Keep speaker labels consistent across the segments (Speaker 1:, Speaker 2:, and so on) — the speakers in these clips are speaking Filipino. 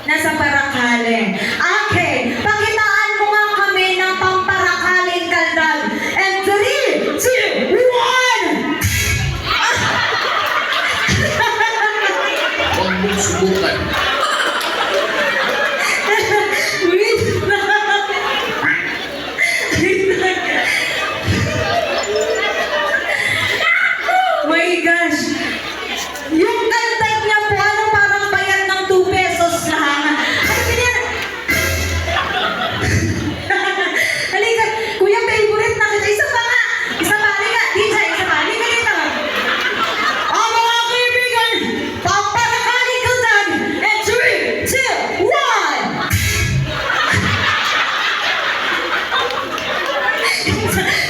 Speaker 1: Nasa Paracale. Okay, pakitaan mo nga kami ng pamparakaling kaldag. And 3, 2, 1!
Speaker 2: Huwag mong subukan.
Speaker 1: Wait lang. Wait lang. My gosh. Yung kaldag niya po, ano parang bayad ng 2 pesos lang. Ano ganyan? Halika, kuya, favorite na kita. Isa pa nga. Isa pa, halika. DJ, isa pa. Halika dito. Ang mga kaibigan, pamparakaling kaldag. And 3, 2, 1!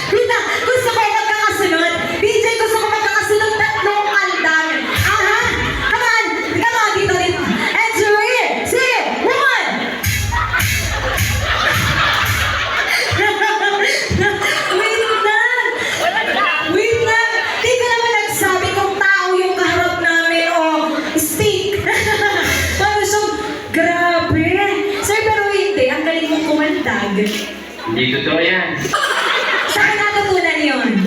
Speaker 1: Rita, gusto ko magkakasunod. DJ, gusto ko magkakasunod 3 kaldag. Aha! Come on! Come on, dito rin. And 3, 2, 1! Wait lang! Wait lang! Di ka naman nagsabi kung tao yung kaharap namin o stick. Parang siyang, grabe. Sir, pero hindi. Ang galing mong kumandag.
Speaker 2: Hindi totoo yan.
Speaker 1: Saan natutunan yun?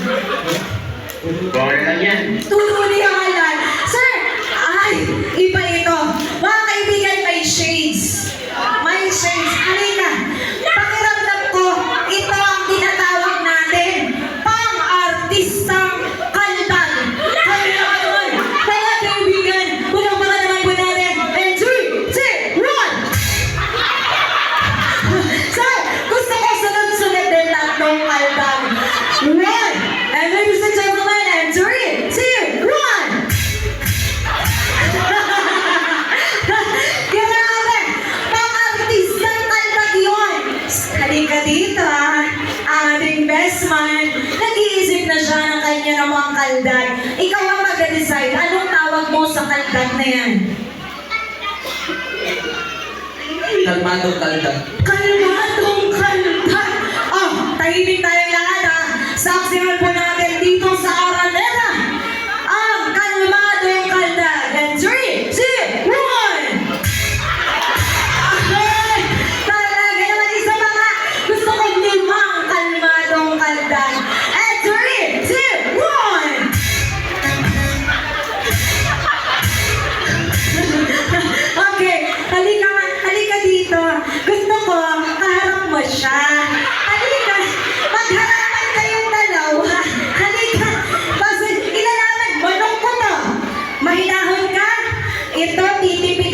Speaker 2: Bawal lang yan.
Speaker 1: Tutuloy ang halal. Sir, ay, iba ito. Mga kaibigan, may shades. May shades. Halika. Pakiramdam ko, ito ang tinatawag natin. Pang-artistang kaldag. Kaya naman, mga kaibigan, unang mga naman po natin. And 3, 2, 1! Sir, gusto ko sunod-sunod din 3 kaldag. 1! And ladies and gentlemen, and 3, 2, 1! Grabe! Pang-artistang kaldag yun! Halika dito ah! Ang ating best man, nag-iisip na siya ng kanya namang kaldag. Ikaw ang mag-decide, anong tawag mo sa kaldag na yan?
Speaker 2: Kalmadong kaldag.
Speaker 1: Kalmadong kaldag! Oh, tahimik tayong lahat ah! Saksihan po natin dito sa Araneta ang kalmadong kaldag. And 3, 2, 1! Okay! Talaga naman isa pa nga. Gusto ko 5 kalmadong kaldag. And 3, 2, 1! Okay, halika dito. Gusto ko, kaharap mo siya. Halika, magharapan kayong dalawa. Halika, kasi ilalaman, manong ko to. Mahinahon ka, ito, titipid